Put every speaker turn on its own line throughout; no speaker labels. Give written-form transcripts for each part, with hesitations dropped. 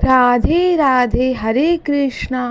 राधे राधे, हरे कृष्णा।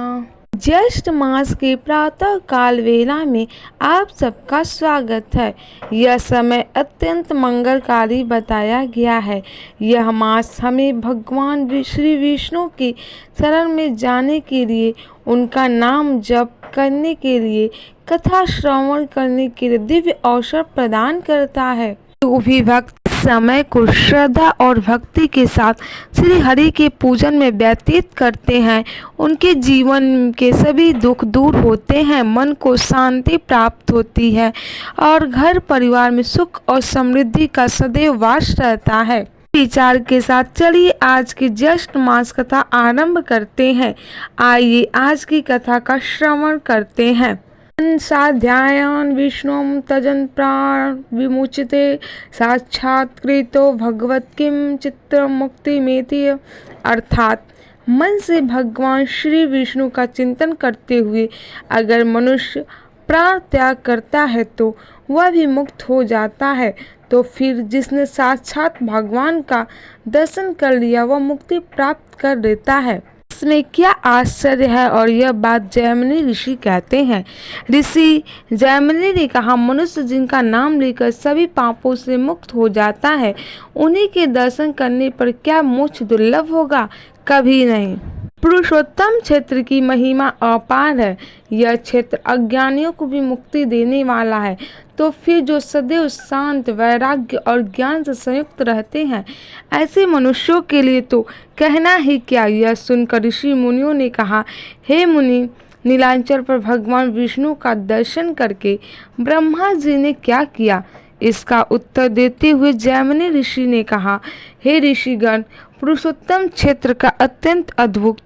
ज्येष्ठ मास के प्रातः काल वेला में आप सबका स्वागत है। यह समय अत्यंत मंगलकारी बताया गया है। यह मास हमें भगवान श्री विष्णु की शरण में जाने के लिए, उनका नाम जप करने के लिए, कथा श्रवण करने के लिए दिव्य अवसर प्रदान करता है। तो भी भक्त समय को श्रद्धा और भक्ति के साथ श्री हरि के पूजन में व्यतीत करते हैं, उनके जीवन के सभी दुख दूर होते हैं, मन को शांति प्राप्त होती है और घर परिवार में सुख और समृद्धि का सदैव वास रहता है। विचार के साथ चलिए आज की ज्येष्ठ मास कथा आरंभ करते हैं। आइए आज की कथा का श्रवण करते हैं। साध्यायान विष्णुं तजन प्राण विमुचिते साक्षात्कृतो भगवत किम चित्र मुक्ति मेति। अर्थात मन से भगवान श्री विष्णु का चिंतन करते हुए अगर मनुष्य प्राण त्याग करता है तो वह भी मुक्त हो जाता है। तो फिर जिसने साक्षात भगवान का दर्शन कर लिया वह मुक्ति प्राप्त कर लेता है। इसमें क्या आश्चर्य है। और यह बात जैमिनी ऋषि कहते हैं। ऋषि जैमिनी ने कहा, मनुष्य जिनका नाम लेकर सभी पापों से मुक्त हो जाता है, उन्हीं के दर्शन करने पर क्या मोक्ष दुर्लभ होगा? कभी नहीं। पुरुषोत्तम क्षेत्र की महिमा अपार है। यह क्षेत्र अज्ञानियों को भी मुक्ति देने वाला है। तो फिर जो सदैव शांत, वैराग्य और ज्ञान से संयुक्त रहते हैं, ऐसे मनुष्यों के लिए तो कहना ही क्या। यह सुनकर ऋषि मुनियों ने कहा, हे मुनि, नीलांचल पर भगवान विष्णु का दर्शन करके ब्रह्मा जी ने क्या किया? इसका उत्तर देते हुए जैमिनी ऋषि ने कहा, हे ऋषिगण, पुरुषोत्तम क्षेत्र का अत्यंत अद्भुत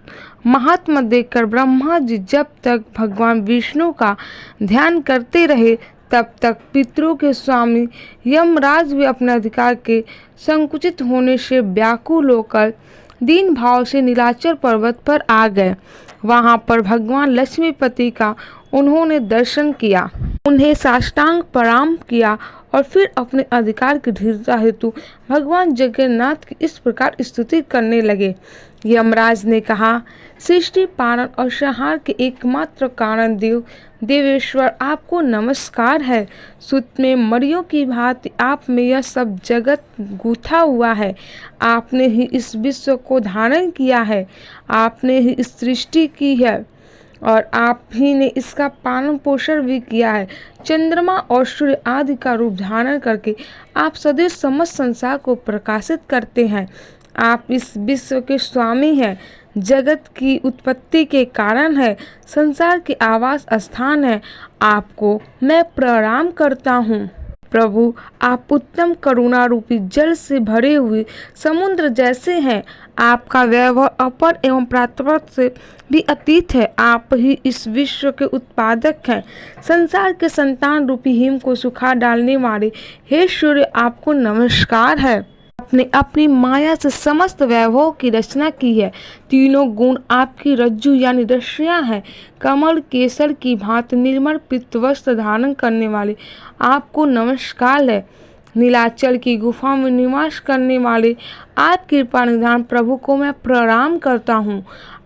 महात्मा देखकर ब्रह्मा जी जब तक भगवान विष्णु का ध्यान करते रहे तब तक पितरों के स्वामी यमराज भी अपने अधिकार के संकुचित होने से व्याकुल होकर दीन भाव से नीलाचल पर्वत पर आ गए। वहां पर भगवान लक्ष्मीपति का उन्होंने दर्शन किया, उन्हें साष्टांग प्रणाम किया और फिर अपने अधिकार की दृढ़ता हेतु भगवान जगन्नाथ की इस प्रकार स्तुति करने लगे। यमराज ने कहा, सृष्टि पालन और संहार के एकमात्र कारण देवेश्वर आपको नमस्कार है। सूत में मणियों की भांति आप में यह सब जगत गूथा हुआ है। आपने ही इस विश्व को धारण किया है, आपने ही इस सृष्टि की है और आप ही ने इसका पालन पोषण भी किया है। चंद्रमा और सूर्य आदि का रूप धारण करके आप सदैव समस्त संसार को प्रकाशित करते हैं। आप इस विश्व के स्वामी हैं, जगत की उत्पत्ति के कारण है, संसार के आवास स्थान है। आपको मैं प्रणाम करता हूँ। प्रभु, आप उत्तम करुणा रूपी जल से भरे हुए समुद्र जैसे हैं। आपका वैभव अपर एवं प्रातः से भी अतीत है। आप ही इस विश्व के उत्पादक हैं। संसार के संतान रूपी हिम को सुखा डालने वाले हे सूर्य, आपको नमस्कार है। आपने अपनी माया से समस्त वैभव की रचना की है। तीनों गुण आपकी रज्जु यानी रस्सियां हैं। कमल केसर की भांति निर्मल पीत वस्त्र धारण करने वाले आपको नमस्कार है। नीलाचल की गुफा में निवास करने वाले आप कृपा निधान प्रभु को मैं प्रणाम करता हूँ।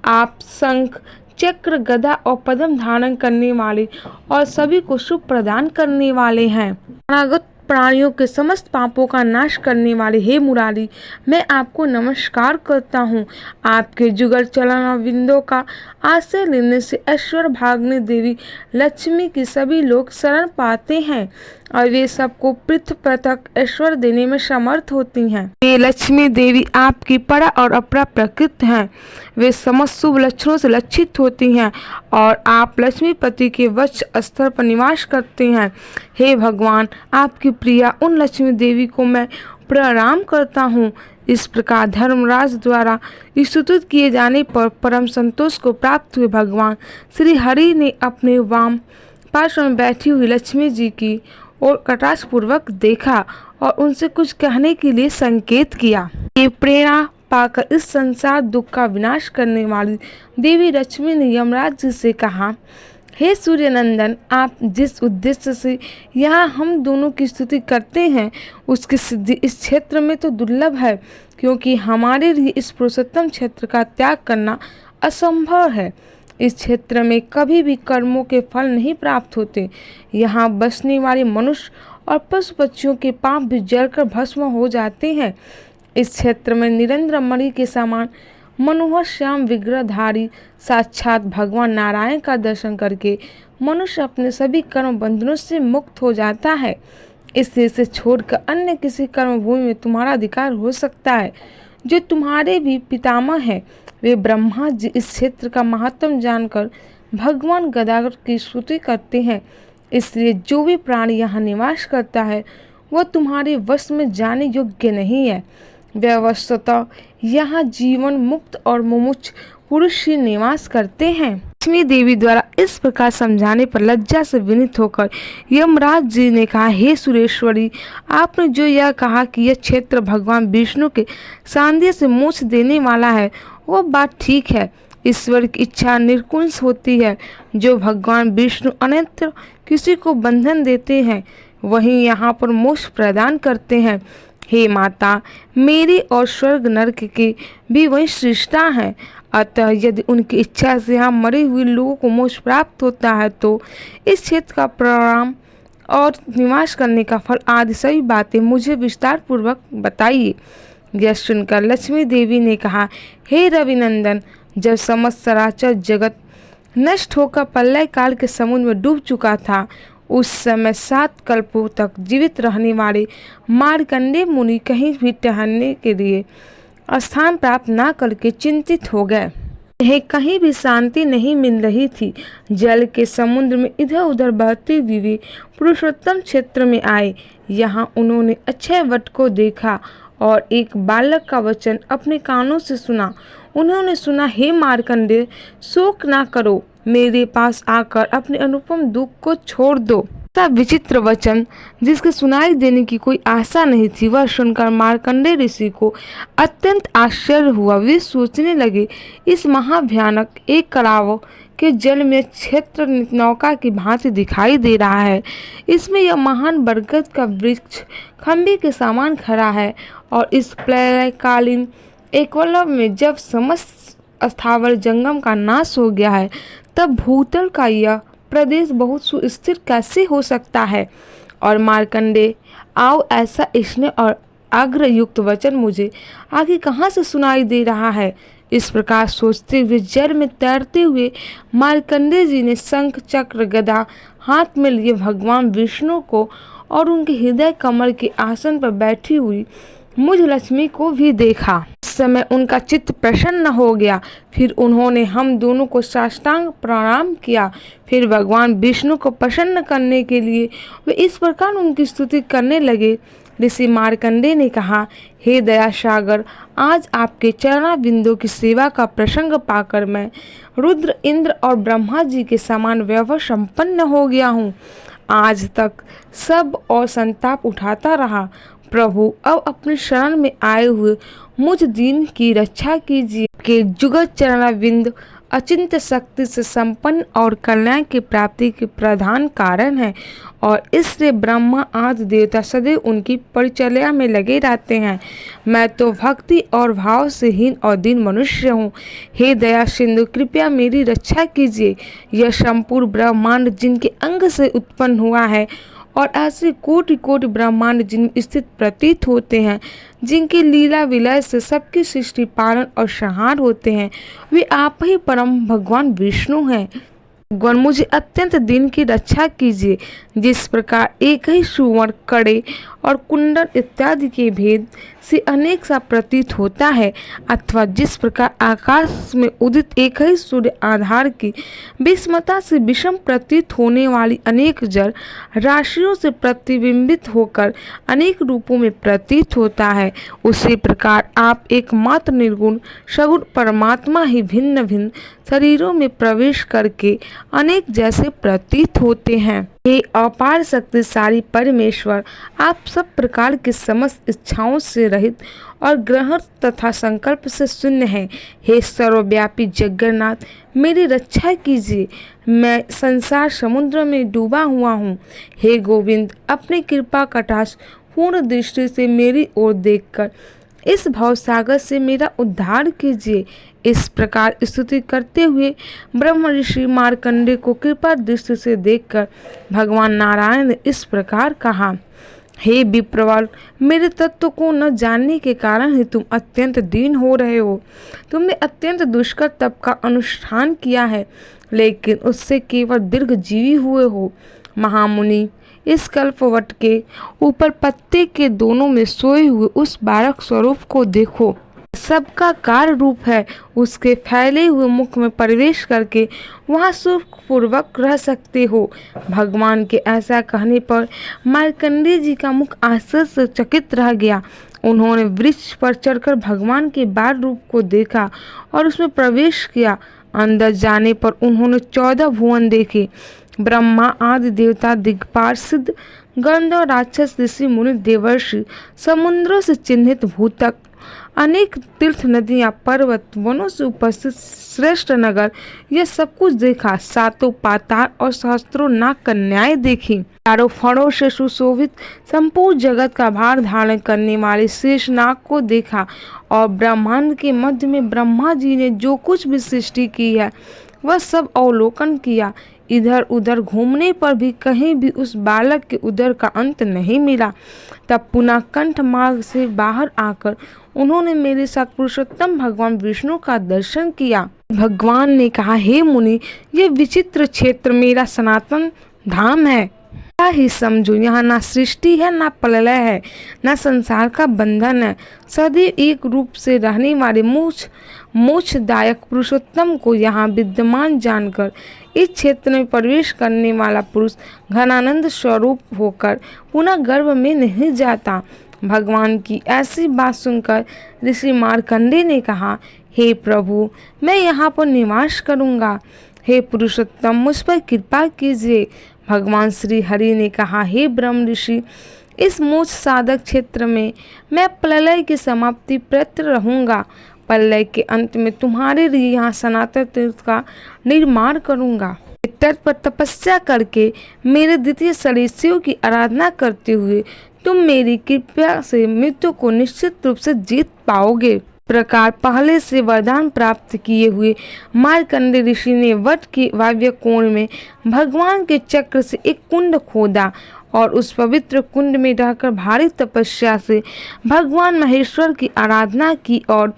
आप शंख, चक्र, गदा और पद्म धारण करने वाले और सभी को शुभ प्रदान करने वाले हैं। अनागत प्राणियों के समस्त पापों का नाश करने वाले हे मुरारी, मैं आपको नमस्कार करता हूँ। आपके जुगल चलन और बिंदों का आश्रय लेने से ऐश्वर्य भागने देवी लक्ष्मी की सभी लोग शरण पाते हैं और वे सबको पृथक पृथक ऐश्वर्य देने में समर्थ होती हैं। वे लक्ष्मी देवी आपकी परा और अपरा प्रकृति हैं। वे समस्त शुभ लक्षणों से लक्षित होती हैं और आप लक्ष्मीपति के वक्ष स्तर पर निवास करते हैं। हे भगवान, आपकी प्रिया उन लक्ष्मी देवी को मैं प्रणाम करता हूँ। इस प्रकार धर्मराज द्वारा स्तुतित किए जाने पर परम संतोष को प्राप्त हुए भगवान श्री हरि ने अपने वाम पार्श्व में बैठी हुई लक्ष्मी जी की और कटाक्ष पूर्वक देखा और उनसे कुछ कहने के लिए संकेत किया। ये प्रेरणा पाकर इस संसार दुख का विनाश करने वाली देवी लक्ष्मी ने यमराज जी से कहा, हे सूर्यनंदन, आप जिस उद्देश्य से यहाँ हम दोनों की स्तुति करते हैं उसकी सिद्धि इस क्षेत्र में तो दुर्लभ है, क्योंकि हमारे लिए इस पुरुषोत्तम क्षेत्र का त्याग करना असंभव है। इस क्षेत्र में कभी भी कर्मों के फल नहीं प्राप्त होते। यहाँ बसने वाले मनुष्य और पशु पक्षियों के पाप भी जलकर भस्म हो जाते हैं। इस क्षेत्र में निरंतर मणि के समान मनोहर श्याम विग्रहधारी साक्षात भगवान नारायण का दर्शन करके मनुष्य अपने सभी कर्म बंधनों से मुक्त हो जाता है। इससे इसे छोड़कर अन्य किसी कर्म भूमि में तुम्हारा अधिकार हो सकता है। जो तुम्हारे भी पितामह हैं, वे ब्रह्मा जी इस क्षेत्र का महत्व जानकर भगवान गदाधर की स्तुति करते हैं। इसलिए जो भी प्राणी यहाँ निवास करता है वह तुम्हारे वश में जाने योग्य नहीं है। व्यवस्थितः यहाँ जीवन मुक्त और मुमुक्ष पुरुष ही निवास करते हैं। लक्ष्मी देवी द्वारा इस प्रकार समझाने पर लज्जा से विनीत होकर यमराज जी ने कहा, हे सुरेश्वरी, आपने जो यह कहा कि यह क्षेत्र भगवान विष्णु के सांध्य से मोक्ष देने वाला है, वह बात ठीक है। ईश्वर की इच्छा निर्कुंज होती है। जो भगवान विष्णु अन्यत्र किसी को बंधन देते हैं वहीं यहाँ पर मोक्ष प्रदान करते हैं। हे माता, मेरी और स्वर्ग नरक की भी वही सृष्टा है। अतः यदि उनकी इच्छा से यहाँ मरे हुए लोगों को मोक्ष प्राप्त होता है तो इस क्षेत्र का परिणाम और निवास करने का फल आदि सभी बातें मुझे विस्तार पूर्वक बताइए। यह सुनकर लक्ष्मी देवी ने कहा, हे रविनंदन, जब समस्त चराचर जगत नष्ट होकर प्रलय काल के समुद्र में डूब चुका था, उस समय 7 कल्पों तक जीवित रहने वाले मार्कंडेय मुनि कहीं भी टहलने के लिए स्थान प्राप्त न करके चिंतित हो गए। उन्हें कहीं भी शांति नहीं मिल रही थी। जल के समुद्र में इधर उधर बहती हुई वे पुरुषोत्तम क्षेत्र में आए। यहाँ उन्होंने अक्षय वट को देखा और एक बालक का वचन अपने कानों से सुना। उन्होंने सुना, हे मार्कंडेय, शोक ना करो, मेरे पास आकर अपने अनुपम दुख को छोड़ दो। ऐसा विचित्र वचन जिसके सुनाई देने की कोई आशा नहीं थी, वह सुनकर मार्कंडेय ऋषि को अत्यंत आश्चर्य हुआ। वे सोचने लगे, इस महाभयानक एक कलाव के जल में क्षेत्र नौका की भांति दिखाई दे रहा है। इसमें यह महान बरगद का वृक्ष खंभे के समान खड़ा है और इस प्रलयकालीन एकवलय में जब समस्त स्थावर जंगम का नाश हो गया है, तब भूतल का यह प्रदेश बहुत सुस्थिर कैसे हो सकता है। और मार्कंडेय, आओ, ऐसा स्नेह और आग्रह युक्त वचन मुझे आगे कहाँ से सुनाई दे रहा है। इस प्रकार सोचते हुए जल में तैरते हुए मार्कंडेय जी ने शंख चक्र गदा हाथ में लिए भगवान विष्णु को और उनके हृदय कमल के आसन पर बैठी हुई मुझ लक्ष्मी को भी देखा। इस समय उनका चित्त प्रसन्न हो गया। फिर उन्होंने हम दोनों को साष्टांग प्रणाम किया। फिर भगवान विष्णु को प्रसन्न करने के लिए वे इस प्रकार उनकी स्तुति करने लगे। ऋषि मार्कंडेय ने कहा, हे दया सागर, आज आपके चरणाबिंदों की सेवा का प्रसंग पाकर मैं रुद्र, इंद्र और ब्रह्मा जी के समान वैभव संपन्न हो गया हूँ। आज तक सब और संताप उठाता रहा। प्रभु, अब अपने शरण में आए हुए मुझ दीन की रक्षा कीजिए। के जुगत चरणाबिंद अचिंत्य शक्ति से संपन्न और कल्याण की प्राप्ति के प्रधान कारण है और इसलिए ब्रह्मा आदि देवता सदैव उनकी परिचर्या में लगे रहते हैं। मैं तो भक्ति और भाव से हीन और दीन मनुष्य हूँ। हे दया सिंधु, कृपया मेरी रक्षा कीजिए। यह संपूर्ण ब्रह्मांड जिनके अंग से उत्पन्न हुआ है और ऐसे कोटि कोटि ब्रह्मांड जिनमें स्थित प्रतीत होते हैं, जिनकी लीला विलय से सबकी सृष्टि पालन और संहार होते हैं, वे आप ही परम भगवान विष्णु हैं। भगवान, मुझे अत्यंत दिन की रक्षा कीजिए। जिस प्रकार एक ही सुवर्ण, कड़े और कुंडल इत्यादि के भेद से अनेक सा प्रतीत होता है, अथवा जिस प्रकार आकाश में उदित एक ही सूर्य आधार की विषमता से विषम प्रतीत होने वाली अनेक जल राशियों से प्रतिबिंबित होकर अनेक रूपों में प्रतीत होता है, उसी प्रकार आप एकमात्र निर्गुण सगुण परमात्मा ही भिन्न भिन्न शरीरों में प्रवेश करके अनेक जैसे प्रतीत होते हैं। हे अपार शक्तिशाली परमेश्वर, आप सब प्रकार की समस्त इच्छाओं से रहित और ग्रहण तथा संकल्प से शून्य हैं। हे सर्वव्यापी जगन्नाथ, मेरी रक्षा कीजिए, मैं संसार समुद्र में डूबा हुआ हूँ। हे गोविंद, अपनी कृपा कटाक्ष पूर्ण दृष्टि से मेरी ओर देखकर इस भवसागर से मेरा उद्धार कीजिए। इस प्रकार स्तुति करते हुए ब्रह्म ऋषि मार्कंडेय को कृपा दृष्टि से देखकर भगवान नारायण ने इस प्रकार कहा, हे विप्रवर, मेरे तत्व को न जानने के कारण ही तुम अत्यंत दीन हो रहे हो। तुमने अत्यंत दुष्कर तप का अनुष्ठान किया है, लेकिन उससे केवल दीर्घजीवी हुए हो। महामुनि, इस कल्पवट के ऊपर पत्ते के दोनों में सोए हुए उस बालक स्वरूप को देखो, सबका कार्य रूप है। उसके फैले हुए मुख में प्रवेश करके वहां सुखपूर्वक रह सकते हो। भगवान के ऐसा कहने पर मार्कंडेय जी का मुख आश्चर्य से चकित रह गया। उन्होंने वृक्ष पर चढ़कर भगवान के बाल रूप को देखा और उसमें प्रवेश किया। अंदर जाने पर उन्होंने 14 भुवन देखे। ब्रह्मा आदि देवता, दिक्पाल, सिद्ध, गंधर्व, राक्षस, ऋषि, मुनि, देवर्षि, समुद्रों से चिन्हित भूतक, अनेक तीर्थ, नदियां, पर्वत, वनों से उपस्थित श्रेष्ठ नगर, यह सब कुछ देखा। सातों पाताल और सहस्त्रों नाग कन्याएं देखी। चारों फणों से सुशोभित संपूर्ण जगत का भार धारण करने वाले शेष नाग को देखा और ब्रह्मांड के मध्य में ब्रह्मा जी ने जो कुछ भी सृष्टि की है वह सब अवलोकन किया। इधर उधर घूमने पर भी कहीं भी उस बालक के उदर का अंत नहीं मिला। तब पुनः कंठ मार्ग से बाहर आकर उन्होंने मेरे साथ पुरुषोत्तम भगवान विष्णु का दर्शन किया। भगवान ने कहा, हे मुनि, यह विचित्र क्षेत्र मेरा सनातन धाम है। क्या ही समझो, यहाँ ना सृष्टि है, ना प्रलय है, ना संसार का बंधन है। सदैव एक रूप से रहने वाले मोक्षदायक पुरुषोत्तम को यहाँ विद्यमान जानकर इस क्षेत्र में प्रवेश करने वाला पुरुष घनानंद स्वरूप होकर पुनः गर्भ में नहीं जाता। भगवान की ऐसी बात सुनकर ऋषि मार्कंडेय ने कहा, हे प्रभु, मैं यहाँ पर निवास करूँगा। हे पुरुषोत्तम, मुझ पर कृपा कीजिए। भगवान श्री हरि ने कहा, हे ब्रह्म ऋषि, इस मोक्ष साधक क्षेत्र में मैं प्रलय की समाप्ति प्रत रहूँगा। प्रलय के अंत में तुम्हारे लिए यहाँ सनातन तीर्थ का निर्माण करूँगा। तट पर तपस्या करके मेरे द्वितीय शरीर शिव की आराधना करते हुए तुम मेरी कृपा से मृत्यु को निश्चित रूप से जीत पाओगे। प्रकार पहले से वरदान प्राप्त किए हुए मार्कंडेय ऋषि ने वट के वायव्य कोण में भगवान के चक्र से एक कुंड खोदा और उस पवित्र कुंड में रहकर भारी तपस्या से भगवान महेश्वर की आराधना की और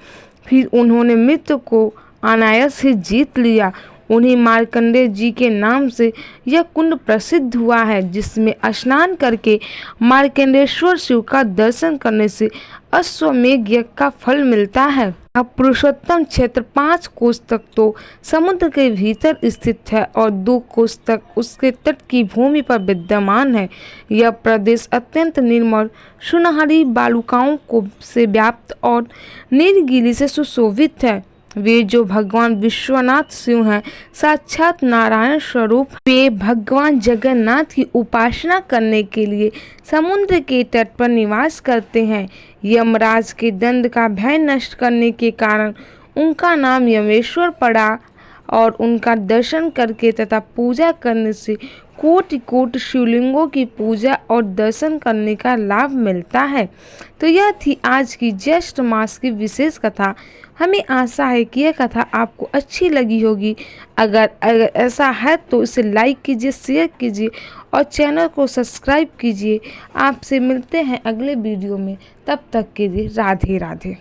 फिर उन्होंने मृत्यु को अनायास ही जीत लिया। उन्हीं मार्कंडेय जी के नाम से यह कुंड प्रसिद्ध हुआ है, जिसमें स्नान करके मार्कंडेश्वर शिव का दर्शन करने से अश्वमेध यज्ञ का फल मिलता है। अब पुरुषोत्तम क्षेत्र 5 कोस तक तो समुद्र के भीतर स्थित है और 2 कोस तक उसके तट की भूमि पर विद्यमान है। यह प्रदेश अत्यंत निर्मल, सुनहरी बालुकाओं को से व्याप्त और नीलगिरी से सुशोभित है। वे जो भगवान विश्वनाथ शिव हैं, साक्षात नारायण स्वरूप, वे भगवान जगन्नाथ की उपासना करने के लिए समुद्र के तट पर निवास करते हैं। यमराज के दंड का भय नष्ट करने के कारण उनका नाम यमेश्वर पड़ा और उनका दर्शन करके तथा पूजा करने से कोटि कोटि शिवलिंगों की पूजा और दर्शन करने का लाभ मिलता है। तो यह थी आज की ज्येष्ठ मास की विशेष कथा। हमें आशा है कि यह कथा आपको अच्छी लगी होगी। अगर ऐसा है तो इसे लाइक कीजिए, शेयर कीजिए और चैनल को सब्सक्राइब कीजिए। आपसे मिलते हैं अगले वीडियो में, तब तक के लिए राधे राधे।